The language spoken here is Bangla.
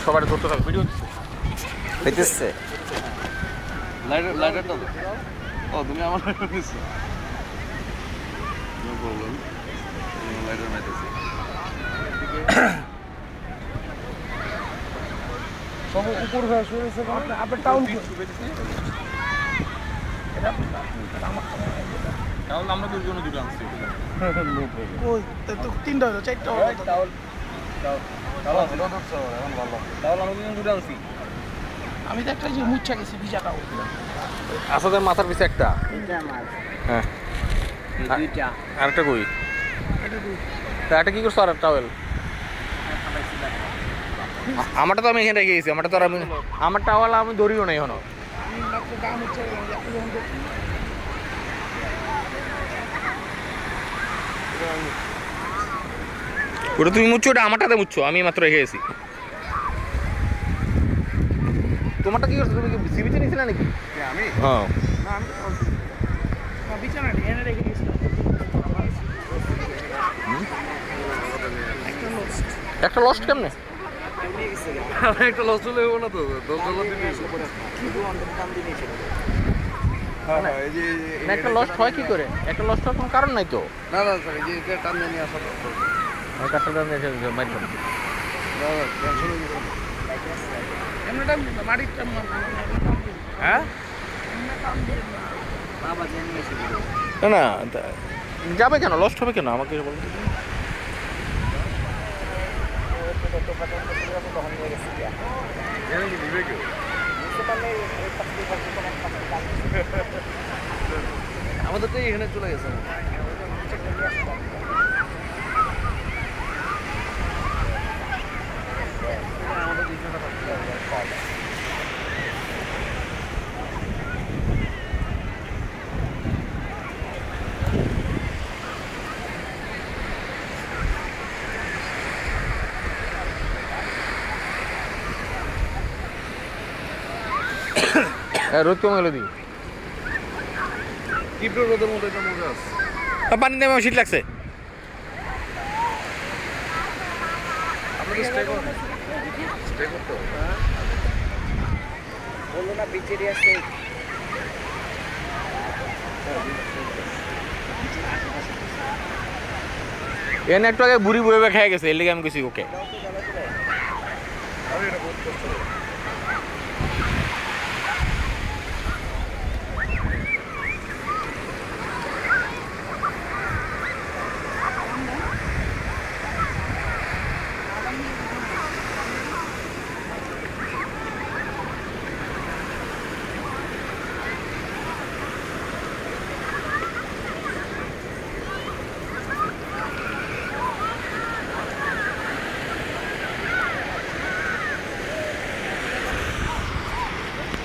সবার ধরতে থাকবে ভিডিও হইতেছে লাইটারটা ও তুমি আমার লাইটার দিচ্ছ নো প্রবলেম লাইটার মাইতেছি সব উপর হয়ে শুয়েছে আপনার টাউন তাহলে আমরা দুজন দুটো আনছি ওই তো তিনটা হলো চারটা হলো তাহলে আমরা দুজন দুটো আনছি আমি তো একটা যে মুচ্ছা গেছি ভিজাটা আসাদের মাথার পিছে একটা হ্যাঁ দুইটা আরেকটা কই এটা কি করছো আর টাওয়েল আমারটা তো আমি এখানে রেখে গেছি আমারটা তো আর আমি আমার টাওয়াল আমি দড়িও নাই এখনো ওটা তুমি মুচ্ছো ওটা আমারটাতে মুচ্ছো আমি মাত্র রেখে গেছি তোমারটা কি করছো তুমি কি সিবিতে নিয়েছিলে নাকি আমি হ্যাঁ না আমি বিছানা এনে রেখে দিয়েছিলাম একটা লস্ট কেমনে আমি একটা লস চলে যাবো না তো $10 দিবি হ্যাঁ এই যে না একটা লস্ট হয় কি করে একটা লস্ট হওয়ার কোনো কারণ নাই তো না না স্যার এই যে এটা টান নিয়ে আসা তো আমি কাটটা দাম দিয়ে মাইর খাবো এমনটা মাটির হ্যাঁ বাবা জানিয়েছি না না যাবে কেন লস্ট হবে কেন আমাকে বলুন আমাদের তো এখানে চলে গেছে রোদ কমে গেল দি তীব্র রোদের মধ্যে এটা মজা আছে পানি দেবে শীত লাগছে আপনাকে স্টে করতে বললো না বিচেরিয়া স্টেক এনে একটু আগে বুড়ি বয়ে খেয়ে গেছে এর লেগে আমি কিছু ওকে আমি এটা বহুত কষ্ট